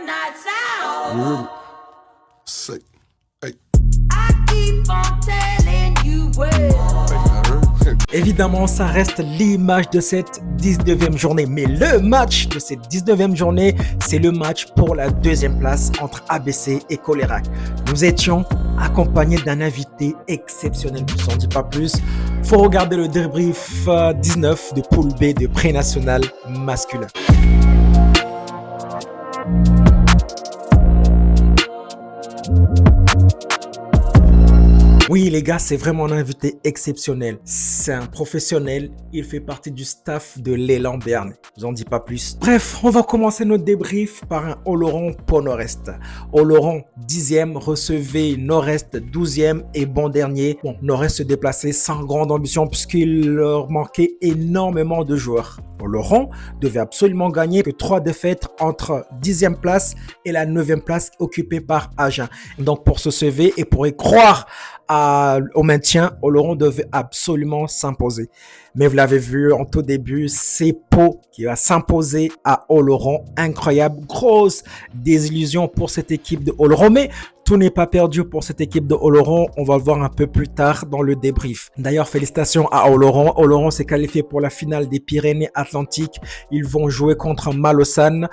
nights out. Sick. Hey. I keep on telling you well. Évidemment, ça reste l'image de cette 19e journée. Mais le match de cette 19e journée, c'est le match pour la deuxième place entre ABC et Colérac. Nous étions accompagnés d'un invité exceptionnel. Je ne vous en dis pas plus. Faut regarder le débrief 19 de Poule B de pré-national masculin. Oui les gars, c'est vraiment un invité exceptionnel. C'est un professionnel, il fait partie du staff de l'Élan Béarnais. Je vous en dis pas plus. Bref, on va commencer notre débrief par un Oloron pour Nord-Est. Oloron 10e, recevait Nord-Est 12e et bon dernier. Bon, Nord-Est se déplaçait sans grande ambition puisqu'il leur manquait énormément de joueurs. Oloron devait absolument gagner que 3 défaites entre 10e place et la 9e place occupée par Agen. Donc pour se sauver et pour y croire au maintien, Oloron devait absolument s'imposer. Mais vous l'avez vu en tout début, c'est Pau qui va s'imposer à Oloron. Incroyable, grosse désillusion pour cette équipe de Oloron. Mais tout n'est pas perdu pour cette équipe de Oloron. On va le voir un peu plus tard dans le débrief. D'ailleurs, félicitations à Oloron. Oloron s'est qualifié pour la finale des Pyrénées-Atlantiques. Ils vont jouer contre Malaussane.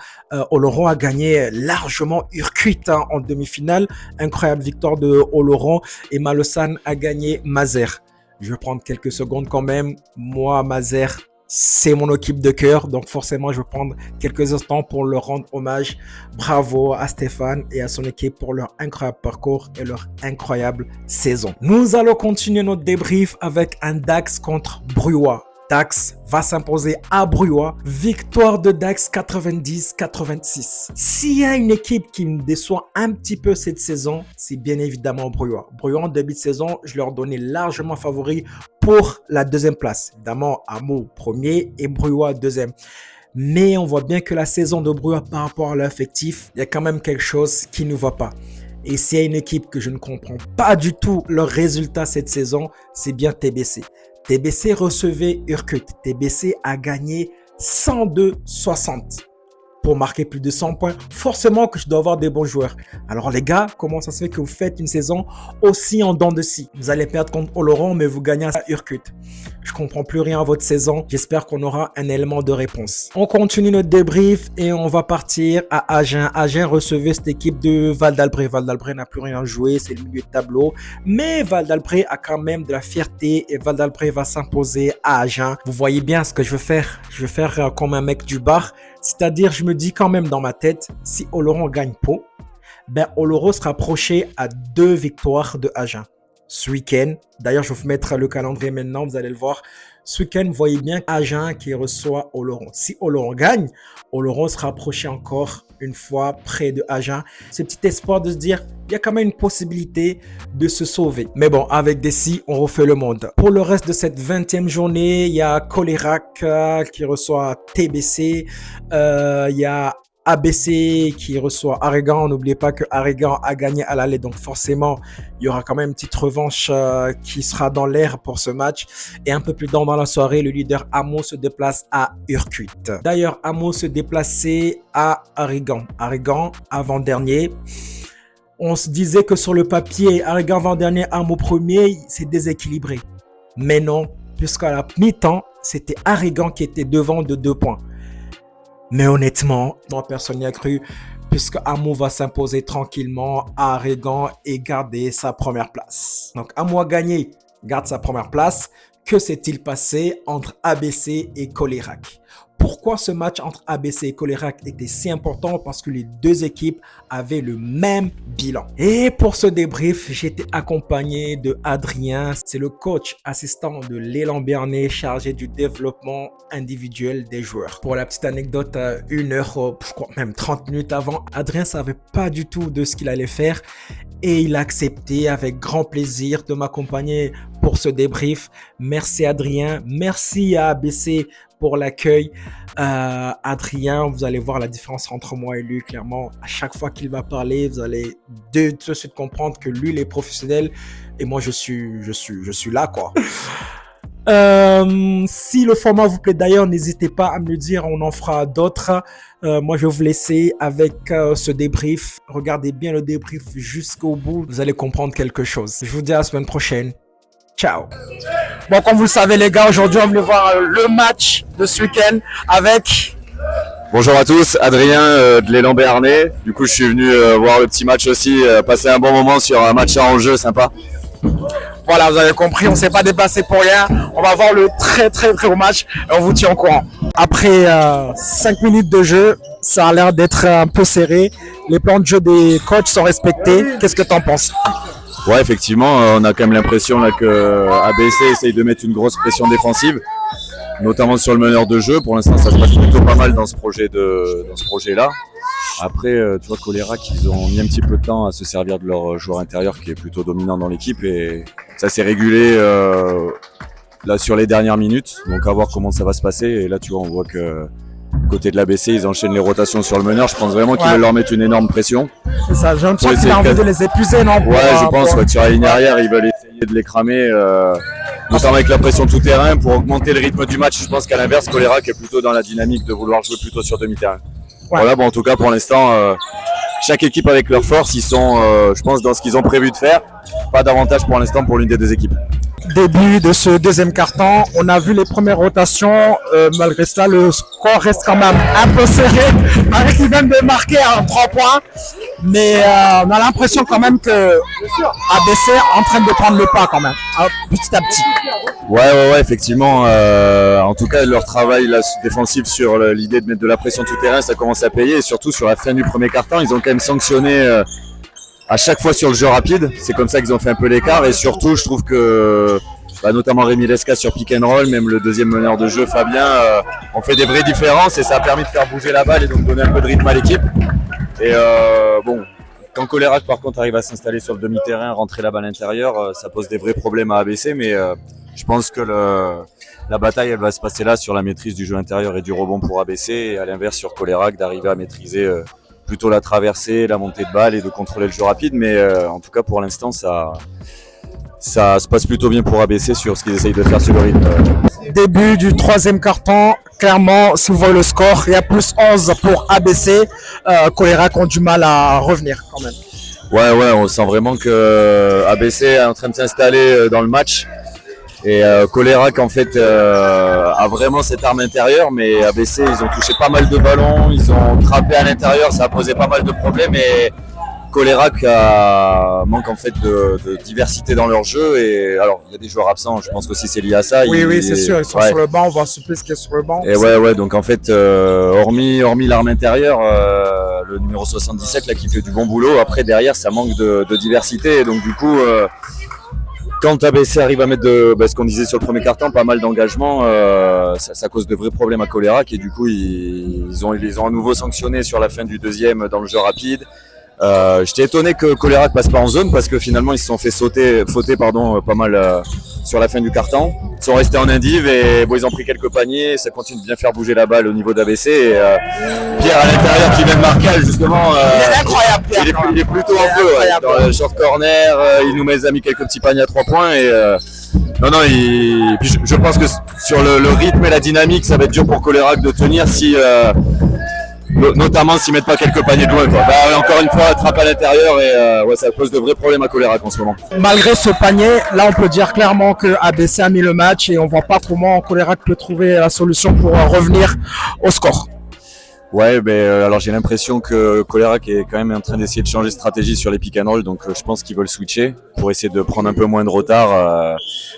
Oloron a gagné largement Urquite en demi-finale. Incroyable victoire de Oloron. Et Malaussane a gagné Mazères. Je vais prendre quelques secondes quand même. Moi, Mazères, c'est mon équipe de cœur, donc forcément je vais prendre quelques instants pour leur rendre hommage. Bravo à Stéphane et à son équipe pour leur incroyable parcours et leur incroyable saison. Nous allons continuer notre débrief avec un Dax contre Bruyois. Dax va s'imposer à Bruyois. Victoire de Dax 90-86. S'il y a une équipe qui me déçoit un petit peu cette saison, c'est bien évidemment Bruyois. Bruyois en début de saison, je leur donnais largement favori pour la deuxième place. Évidemment, Amo premier et Bruyois deuxième. Mais on voit bien que la saison de Bruyois par rapport à l'effectif, il y a quand même quelque chose qui ne va pas. Et s'il y a une équipe que je ne comprends pas du tout leurs résultats cette saison, c'est bien TBC. TBC recevait Urquite. TBC a gagné 102-60 pour marquer plus de 100 points. Forcément que je dois avoir des bons joueurs. Alors les gars, comment ça se fait que vous faites une saison aussi en dents de scie? Vous allez perdre contre Oloron, mais vous gagnez à Urquite. Je comprends plus rien à votre saison. J'espère qu'on aura un élément de réponse. On continue notre débrief et on va partir à Agen. Agen recevait cette équipe de Val d'Albret. Val d'Albret n'a plus rien joué, c'est le milieu de tableau. Mais Val d'Albret a quand même de la fierté et Val d'Albret va s'imposer à Agen. Vous voyez bien ce que je veux faire. Je vais faire comme un mec du bar. C'est-à-dire, je me dis quand même dans ma tête, si Oloron gagne Pau, ben Oloron sera approché à 2 victoires de Agen. Ce week-end, d'ailleurs, je vais vous mettre le calendrier maintenant, vous allez le voir. Ce week-end, vous voyez bien Agen qui reçoit Oloron. Si Oloron gagne, Oloron sera approché encore une fois près de Agen. C'est petit espoir de se dire, il y a quand même une possibilité de se sauver. Mais bon, avec des si, on refait le monde. Pour le reste de cette 20e journée, il y a Colérac qui reçoit TBC. Il y a ABC qui reçoit Arégan. N'oubliez pas que Arégan a gagné à l'aller. Donc forcément, il y aura quand même une petite revanche qui sera dans l'air pour ce match. Et un peu plus tard dans la soirée, le leader Amo se déplace à Urquite. D'ailleurs, Amo se déplaçait à Arégan. Arégan, avant-dernier. On se disait que sur le papier, Arégan avant-dernier, Amo premier, c'est déséquilibré. Mais non, puisqu'à la mi-temps, c'était Arégan qui était devant de 2 points. Mais honnêtement, non, personne n'y a cru, puisque Amo va s'imposer tranquillement à Arégan et garder sa première place. Donc Amo a gagné, garde sa première place. Que s'est-il passé entre ABC et Colérac? Pourquoi ce match entre ABC et Colérac était si important? Parce que les deux équipes avaient le même bilan. Et pour ce débrief, j'étais accompagné de Adrien. C'est le coach assistant de l'Élan Béarnais chargé du développement individuel des joueurs. Pour la petite anecdote, 1 heure, je crois même 30 minutes avant, Adrien ne savait pas du tout de ce qu'il allait faire. Et il a accepté avec grand plaisir de m'accompagner pour ce débrief. Merci Adrien, merci à ABC pour l'accueil. Adrien, vous allez voir la différence entre moi et lui, clairement. À chaque fois qu'il va parler, vous allez de suite comprendre que lui, il est professionnel et moi, je suis là, quoi. Si le format vous plaît d'ailleurs, n'hésitez pas à me le dire, on en fera d'autres. Moi, je vais vous laisser avec ce débrief. Regardez bien le débrief jusqu'au bout, vous allez comprendre quelque chose. Je vous dis à la semaine prochaine. Ciao. Bon, comme vous le savez les gars, aujourd'hui on va venir voir le match de ce week-end avec... Bonjour à tous, Adrien de l'élan Béarnais. Du coup, je suis venu voir le petit match aussi, passer un bon moment sur un match à enjeu sympa. Voilà, vous avez compris, on ne s'est pas déplacé pour rien. On va voir le très gros match et on vous tient au courant. Après 5 minutes de jeu, ça a l'air d'être un peu serré. Les plans de jeu des coachs sont respectés. Qu'est-ce que tu en penses? Ouais, effectivement, on a quand même l'impression là que ABC essaye de mettre une grosse pression défensive, notamment sur le meneur de jeu. Pour l'instant, ça se passe plutôt pas mal dans ce projet-là. Après, tu vois, Cholérac, ils ont mis un petit peu de temps à se servir de leur joueur intérieur qui est plutôt dominant dans l'équipe et ça s'est régulé là sur les dernières minutes. Donc à voir comment ça va se passer. Et là, tu vois, on voit que côté de l'ABC, ils enchaînent les rotations sur le meneur. Je pense vraiment qu'ils veulent leur mettre une énorme pression. C'est ça, j'ai l'impression qu'ils ont envie de les épuiser, non? Ouais, je pense que sur la ligne arrière, ils veulent essayer de les cramer, notamment avec la pression tout terrain pour augmenter le rythme du match. Je pense qu'à l'inverse, Cholérac est plutôt dans la dynamique de vouloir jouer plutôt sur demi-terrain. Ouais. Voilà, bon, en tout cas, pour l'instant, chaque équipe avec leur force, ils sont, je pense, dans ce qu'ils ont prévu de faire. Pas d'avantage pour l'instant pour l'une des deux équipes. Début de ce deuxième quart-temps, on a vu les premières rotations. Malgré cela, le score reste quand même un peu serré. Malgré qu'ils viennent de marquer 3 points. Mais on a l'impression quand même que ABC est en train de prendre le pas quand même, petit à petit. Ouais, effectivement. En tout cas, leur travail défensif sur l'idée de mettre de la pression tout terrain, ça commence à payer. Et surtout sur la fin du premier quart-temps, ils ont quand même sanctionné à chaque fois sur le jeu rapide. C'est comme ça qu'ils ont fait un peu l'écart. Et surtout, je trouve que notamment Rémi Lesca sur pick and roll, même le deuxième meneur de jeu, Fabien, ont fait des vraies différences et ça a permis de faire bouger la balle et donc donner un peu de rythme à l'équipe. Et bon, quand Cholérac par contre arrive à s'installer sur le demi-terrain, rentrer la balle intérieure, ça pose des vrais problèmes à ABC. Mais je pense que la bataille, elle va se passer là sur la maîtrise du jeu intérieur et du rebond pour ABC. Et à l'inverse sur Cholérac, d'arriver à maîtriser plutôt la traversée, la montée de balle et de contrôler le jeu rapide. Mais en tout cas, pour l'instant, ça se passe plutôt bien pour ABC sur ce qu'ils essayent de faire sur le rythme. Début du troisième quart-temps, clairement, si vous voyez le score, il y a plus 11 pour ABC. Cholérac ont du mal à revenir quand même. Ouais, on sent vraiment que ABC est en train de s'installer dans le match. Et Cholérac en fait a vraiment cette arme intérieure, mais ABC ils ont touché pas mal de ballons, ils ont trappé à l'intérieur, ça a posé pas mal de problèmes et Cholérac manque en fait de diversité dans leur jeu. Et alors il y a des joueurs absents, je pense que c'est lié à ça. Oui, c'est sûr, ils sont sur le banc, on voit Supplice qui est sur le banc. Et ouais, donc en fait hormis l'arme intérieure, le numéro 77 là qui fait du bon boulot, après derrière ça manque de diversité et donc du coup quand ABC arrive à mettre ce qu'on disait sur le premier quart-temps, pas mal d'engagement, ça cause de vrais problèmes à Cholérac et du coup ils ont à nouveau sanctionné sur la fin du deuxième dans le jeu rapide. J'étais étonné que Cholérac passe pas en zone parce que finalement ils se sont fait fauter pas mal sur la fin du quart-temps. Ils sont restés en indiv et ils ont pris quelques paniers, ça continue de bien faire bouger la balle au niveau d'ABC. Et Pierre à l'intérieur qui vient de marquer justement, il est incroyable Pierre, il est plutôt en feu dans le short corner, il nous a mis quelques petits paniers à 3 points et puis je pense que sur le rythme et la dynamique ça va être dur pour Cholérac de tenir si notamment s'ils mettent pas quelques paniers de loin quoi. Encore une fois trappe à l'intérieur et ça pose de vrais problèmes à Cholérac en ce moment. Malgré ce panier, là on peut dire clairement que ABC a mis le match et on voit pas comment Cholérac peut trouver la solution pour revenir au score. Ouais, alors j'ai l'impression que Cholérac est quand même en train d'essayer de changer de stratégie sur les pick and roll, donc je pense qu'ils veulent switcher pour essayer de prendre un peu moins de retard.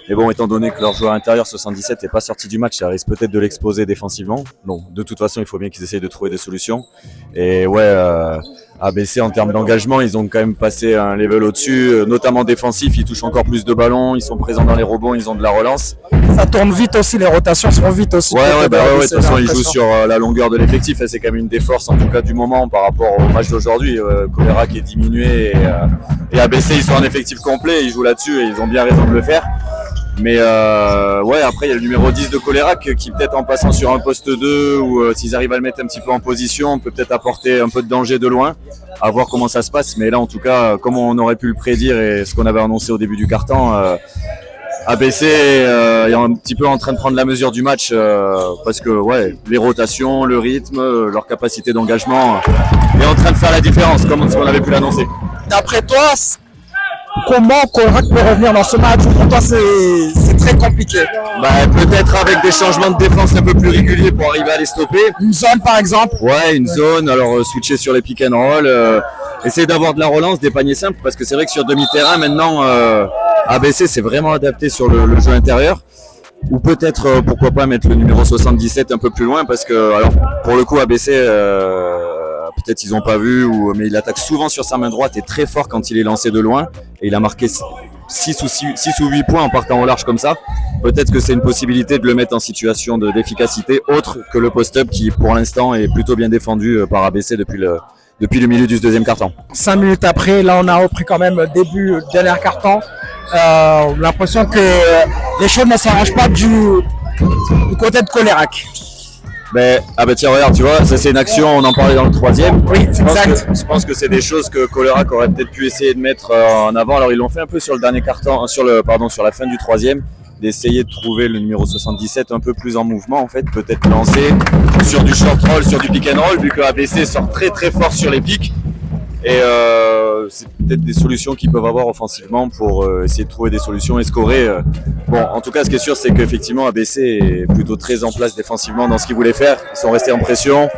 Mais bon, étant donné que leur joueur intérieur 77 n'est pas sorti du match, ça risque peut-être de l'exposer défensivement. Donc de toute façon, il faut bien qu'ils essayent de trouver des solutions. Et ABC en termes d'engagement, ils ont quand même passé un level au-dessus, notamment défensif, ils touchent encore plus de ballons, ils sont présents dans les rebonds, ils ont de la relance. Ça tourne vite aussi, les rotations se font vite aussi. Ouais, de toute façon ils jouent sur la longueur de l'effectif, et c'est quand même une des forces en tout cas du moment par rapport au match d'aujourd'hui. Cholérac est diminué et ABC ils sont en effectif complet, ils jouent là-dessus et ils ont bien raison de le faire. Mais après il y a le numéro 10 de Cholérac qui peut-être en passant sur un poste 2 ou s'ils arrivent à le mettre un petit peu en position peut peut-être apporter un peu de danger de loin, à voir comment ça se passe. Mais là en tout cas comme on aurait pu le prédire et ce qu'on avait annoncé au début du quart-temps, ABC est un petit peu en train de prendre la mesure du match parce que ouais, les rotations, le rythme, leur capacité d'engagement est en train de faire la différence, comme on avait pu l'annoncer. D'après toi, comment Colerac peut revenir dans ce match? Pour toi, c'est très compliqué. Bah, peut-être avec des changements de défense un peu plus réguliers pour arriver à les stopper. Une zone, par exemple? Ouais, une zone, alors switcher sur les pick and roll, essayer d'avoir de la relance, des paniers simples, parce que c'est vrai que sur demi-terrain, maintenant, ABC s'est vraiment adapté sur le jeu intérieur. Ou peut-être, pourquoi pas, mettre le numéro 77 un peu plus loin, parce que, alors, pour le coup, ABC, peut-être ils n'ont pas vu, mais il attaque souvent sur sa main droite et très fort quand il est lancé de loin. Et il a marqué 6 ou 8 points en partant au large comme ça. Peut-être que c'est une possibilité de le mettre en situation d'efficacité autre que le post-up qui, pour l'instant, est plutôt bien défendu par ABC depuis le milieu du deuxième quart-temps. 5 minutes après, là on a repris quand même début dernier quart-temps. L'impression que les choses ne s'arrangent pas du côté de Colerac. Bah tiens, regarde, tu vois, ça c'est une action, on en parlait dans le troisième. Oui, exact. Je pense que c'est des choses que Colerac aurait peut-être pu essayer de mettre en avant. Alors ils l'ont fait un peu sur le dernier quart-temps, sur la fin du troisième, d'essayer de trouver le numéro 77 un peu plus en mouvement en fait, peut-être lancer sur du short roll, sur du pick and roll, vu que ABC sort très très fort sur les pics. Et c'est peut-être des solutions qu'ils peuvent avoir offensivement pour essayer de trouver des solutions et scorer. Bon, en tout cas, ce qui est sûr, c'est qu'effectivement, ABC est plutôt très en place défensivement dans ce qu'ils voulaient faire. Ils sont restés en pression.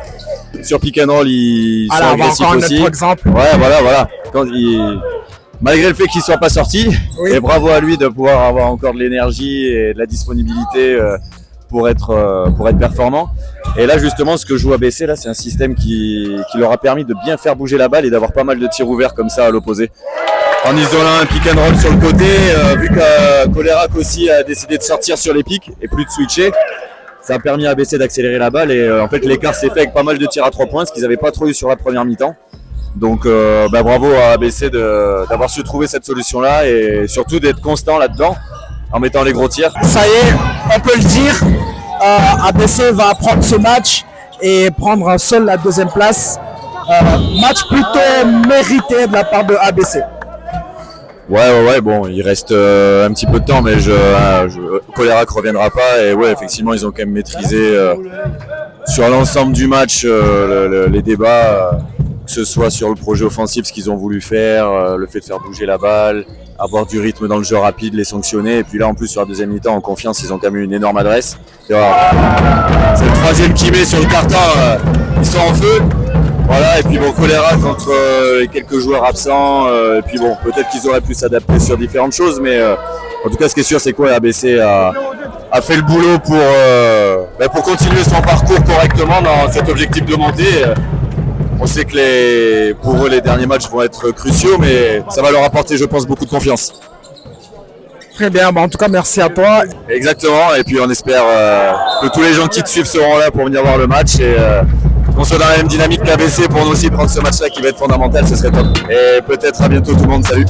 Sur pick and roll, ils sont agressifs aussi. Notre exemple. Ouais, voilà. Malgré le fait qu'ils ne soient pas sortis, oui. Et bravo à lui de pouvoir avoir encore de l'énergie et de la disponibilité pour être performant. Et là justement ce que joue ABC là, c'est un système qui leur a permis de bien faire bouger la balle et d'avoir pas mal de tirs ouverts comme ça à l'opposé. En isolant un pick and roll sur le côté, vu que Colerac aussi a décidé de sortir sur les pics et plus de switcher, ça a permis à ABC d'accélérer la balle et en fait l'écart s'est fait avec pas mal de tirs à 3 points, ce qu'ils n'avaient pas trop eu sur la première mi-temps. Donc bravo à ABC d'avoir su trouver cette solution là et surtout d'être constant là-dedans en mettant les gros tirs. Ça y est, on peut le dire, ABC va prendre ce match et prendre seul la deuxième place. Match plutôt mérité de la part de ABC. Ouais, bon, il reste un petit peu de temps, mais Colerac reviendra pas. Et ouais, effectivement, ils ont quand même maîtrisé sur l'ensemble du match les débats, que ce soit sur le projet offensif, ce qu'ils ont voulu faire, le fait de faire bouger la balle, avoir du rythme dans le jeu rapide, les sanctionner. Et puis là, en plus, sur la deuxième mi-temps, en confiance, ils ont quand même eu une énorme adresse. C'est le troisième qui met sur le carton, ils sont en feu. Voilà, et puis bon, Colerac contre les quelques joueurs absents, et puis bon, peut-être qu'ils auraient pu s'adapter sur différentes choses, mais en tout cas, ce qui est sûr, c'est quoi, ABC a fait le boulot pour continuer son parcours correctement dans cet objectif de montée. On sait que pour eux, les derniers matchs vont être cruciaux, mais ça va leur apporter, je pense, beaucoup de confiance. Très bien, en tout cas, merci à toi. Exactement, et puis on espère que tous les gens qui te suivent seront là pour venir voir le match et qu'on soit dans la même dynamique qu'ABC pour nous aussi prendre ce match-là qui va être fondamental, ce serait top. Et peut-être à bientôt tout le monde, salut.